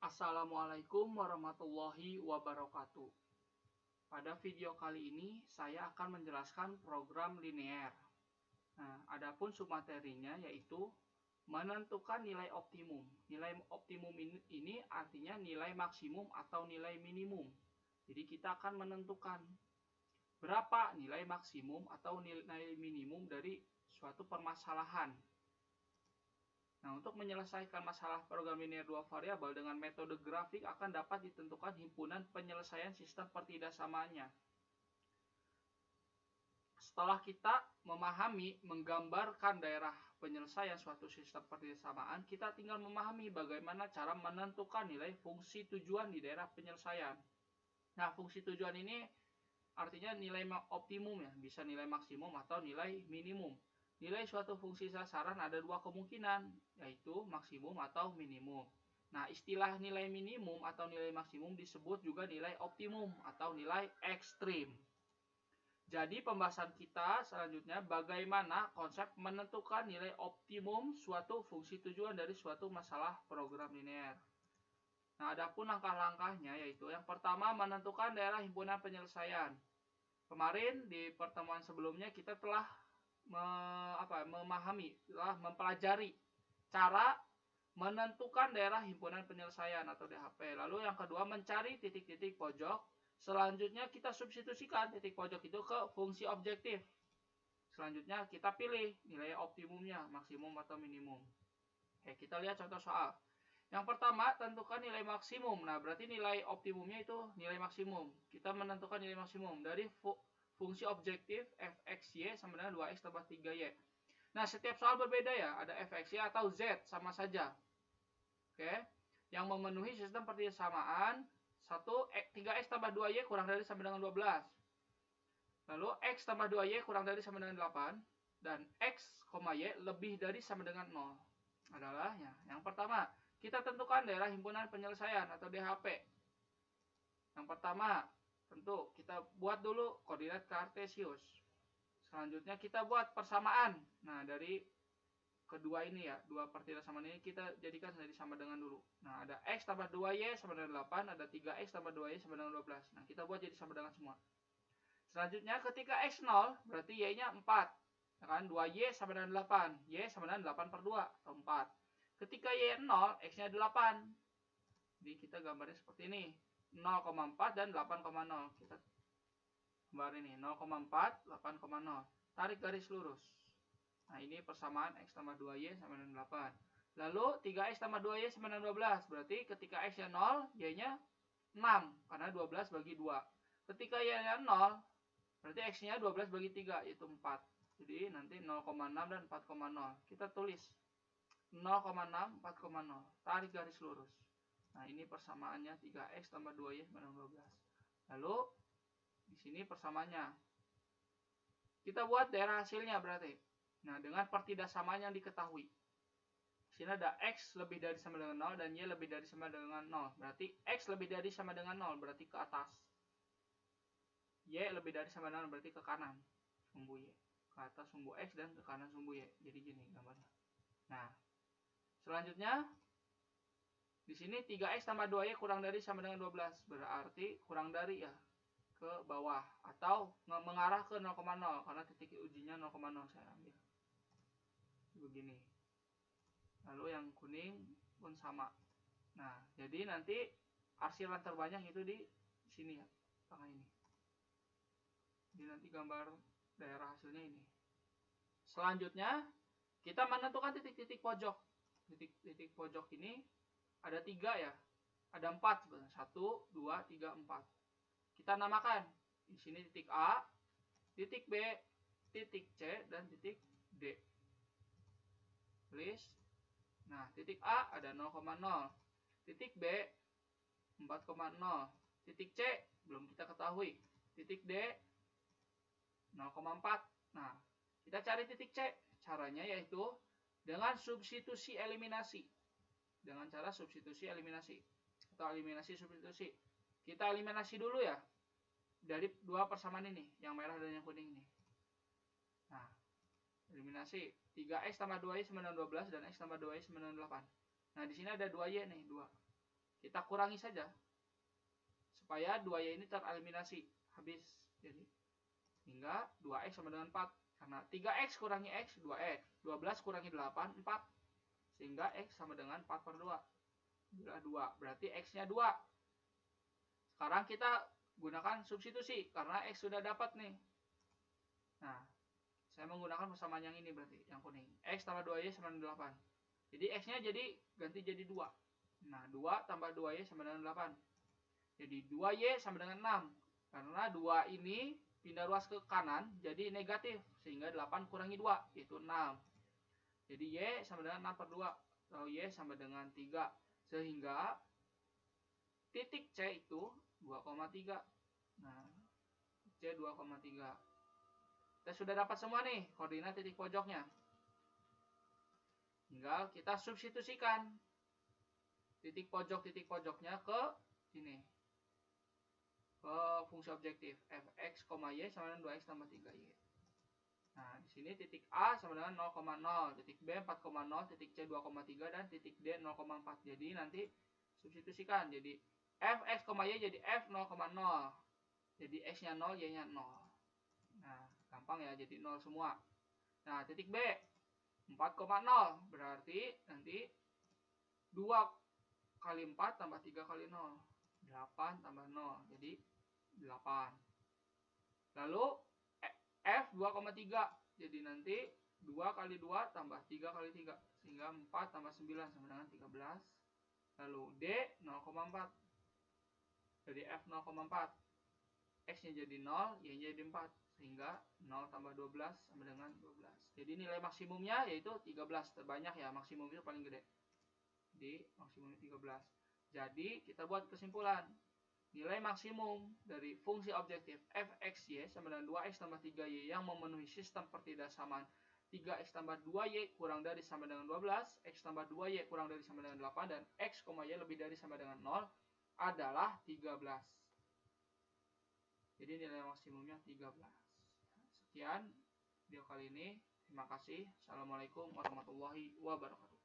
Assalamualaikum warahmatullahi wabarakatuh. Pada video kali ini saya akan menjelaskan program linear. Nah, adapun submaterinya yaitu menentukan nilai optimum. Nilai optimum ini artinya nilai maksimum atau nilai minimum. Jadi kita akan menentukan berapa nilai maksimum atau nilai minimum dari suatu permasalahan. Nah, untuk menyelesaikan masalah program linear dua variabel dengan metode grafik akan dapat ditentukan himpunan penyelesaian sistem pertidaksamanya. Setelah kita memahami, menggambarkan daerah penyelesaian suatu sistem pertidaksamaan, kita tinggal memahami bagaimana cara menentukan nilai fungsi tujuan di daerah penyelesaian. Nah, fungsi tujuan ini artinya nilai optimum ya, bisa nilai maksimum atau nilai minimum. Nilai suatu fungsi sasaran ada dua kemungkinan, yaitu maksimum atau minimum. Nah, istilah nilai minimum atau nilai maksimum disebut juga nilai optimum atau nilai ekstrim. Jadi pembahasan kita selanjutnya bagaimana konsep menentukan nilai optimum suatu fungsi tujuan dari suatu masalah program linear. Nah, adapun langkah-langkahnya yaitu yang pertama menentukan daerah himpunan penyelesaian. Kemarin di pertemuan sebelumnya kita telah mempelajari cara menentukan daerah himpunan penyelesaian atau DHP. Lalu yang kedua mencari titik-titik pojok. Selanjutnya kita substitusikan titik pojok itu ke fungsi objektif. Selanjutnya kita pilih nilai optimumnya, maksimum atau minimum. Oke, kita lihat contoh soal. Yang pertama, tentukan nilai maksimum. Nah, berarti nilai optimumnya itu nilai maksimum. Kita menentukan nilai maksimum dari fungsi objektif fxy sama dengan 2x tambah 3y. Nah, setiap soal berbeda ya. Ada fxy atau z, sama saja. Oke. Yang memenuhi sistem pertidaksamaan 3x tambah 2y kurang dari sama dengan 12. Lalu x tambah 2y kurang dari sama dengan 8. Dan x, y lebih dari sama dengan 0. Adalah ya. Yang pertama, kita tentukan daerah himpunan penyelesaian atau DHP. Yang pertama, tentu kita buat dulu koordinat kartesius. Selanjutnya kita buat persamaan. Nah, dari kedua ini ya, dua pertidaksamaan ini kita jadikan jadi sama dengan dulu. Nah, ada x tambah 2y sama dengan 8, ada 3x tambah 2y sama dengan 12. Nah, kita buat jadi sama dengan semua. Selanjutnya ketika x 0, berarti y-nya 4. Ya kan? 2y sama dengan 8. Y sama dengan 8 per 2 atau 4. Ketika y 0, x-nya 8. Jadi kita gambarnya seperti ini. 0,4 dan 8,0. Kita gambar ini 0,4, 8,0. Tarik garis lurus. Nah, ini persamaan x tambah 2y sama dengan 8. Lalu 3x tambah 2y sama dengan 12. Berarti ketika x-nya 0, y-nya 6. Karena 12 bagi 2. Ketika y-nya 0, berarti x-nya 12 bagi 3, yaitu 4. Jadi nanti 0,6 dan 4,0. Kita tulis 0,6, 4,0. Tarik garis lurus. Nah, ini persamaannya 3x tambah 2y sama dengan 12. Lalu di sini persamaannya. Kita buat daerah hasilnya berarti. Nah, dengan pertidaksamaan yang diketahui. Di sini ada x lebih dari sama dengan 0 dan y lebih dari sama dengan 0. Berarti x lebih dari sama dengan 0 berarti ke atas. Y lebih dari sama dengan 0 berarti ke kanan sumbu y. Ke atas sumbu x dan ke kanan sumbu y. Jadi gini gambarnya. Nah, selanjutnya di sini 3x tambah 2y kurang dari sama dengan 12. Berarti kurang dari ya, ke bawah atau mengarah ke 0,0 karena titik ujinya 0,0 saya ambil. Begini. Lalu yang kuning pun sama. Nah, jadi nanti arsilan terbanyak itu di sini ya, tengah ini. Jadi nanti gambar daerah hasilnya ini. Selanjutnya kita menentukan titik-titik pojok. Titik-titik pojok ini ada 3 ya. Ada 4 sebenarnya. 1, 2, 3, 4. Kita namakan. Di sini titik A, titik B, titik C, dan titik D. Tulis. Nah, titik A ada 0,0. Titik B 4,0. Titik C belum kita ketahui. Titik D 0,4. Nah, kita cari titik C. Caranya yaitu dengan substitusi eliminasi. Dengan cara substitusi eliminasi atau eliminasi substitusi. Kita eliminasi dulu ya dari dua persamaan ini, yang merah dan yang kuning ini. Nah, eliminasi 3x tambah 2y sama dengan 12 dan x tambah 2y sama dengan 8. Nah, di sini ada 2y nih, 2. kita kurangi saja supaya 2y ini tereliminasi habis. Jadi hingga 2x sama dengan 4. Karena 3x kurangi x 2x, 12 kurangi 8 4. Sehingga x sama dengan 4/2. Bila 2 berarti x-nya 2. Sekarang kita gunakan substitusi karena x sudah dapat nih. Nah, saya menggunakan persamaan yang ini berarti, yang kuning. X tambah 2y sama dengan 8. Jadi x-nya ganti jadi 2. Nah, 2 tambah 2y sama dengan 8. Jadi 2y sama dengan 6. Karena 2 ini pindah ruas ke kanan jadi negatif. Sehingga 8 kurangi 2 yaitu 6. Jadi y sama dengan 6/2. Atau y sama dengan 3. Sehingga titik C itu 2,3. Nah, C 2,3. Kita sudah dapat semua nih koordinat titik pojoknya. Tinggal kita substitusikan titik pojoknya ke sini. Ke fungsi objektif fx, y sama dengan 2x tambah 3y. Nah, di sini titik A sama dengan 0,0, titik B 4,0, titik C 2,3 dan titik D 0,4. Jadi nanti substitusikan jadi fx, y jadi f 0,0. Jadi x-nya 0, y-nya 0. Nah, gampang ya, jadi 0 semua. Nah, titik B 4,0 berarti nanti 2 kali 4 tambah 3 kali 0. 8 tambah 0 jadi 8. Lalu F 2,3 jadi nanti 2 kali 2 tambah 3 kali 3 sehingga 4 tambah 9 sama dengan 13. Lalu D 0,4 jadi F 0,4. X nya jadi 0, Y nya jadi 4 sehingga 0 tambah 12 sama dengan 12. Jadi nilai maksimumnya yaitu 13, terbanyak ya, maksimum itu paling gede. Jadi maksimumnya 13. Jadi kita buat kesimpulan. Nilai maksimum dari fungsi objektif fxy sama dengan 2x tambah 3y yang memenuhi sistem pertidaksamaan 3x tambah 2y kurang dari sama dengan 12, x tambah 2y kurang dari sama dengan 8, dan x, y lebih dari sama dengan 0 adalah 13. Jadi nilai maksimumnya 13. Sekian video kali ini. Terima kasih. Assalamualaikum warahmatullahi wabarakatuh.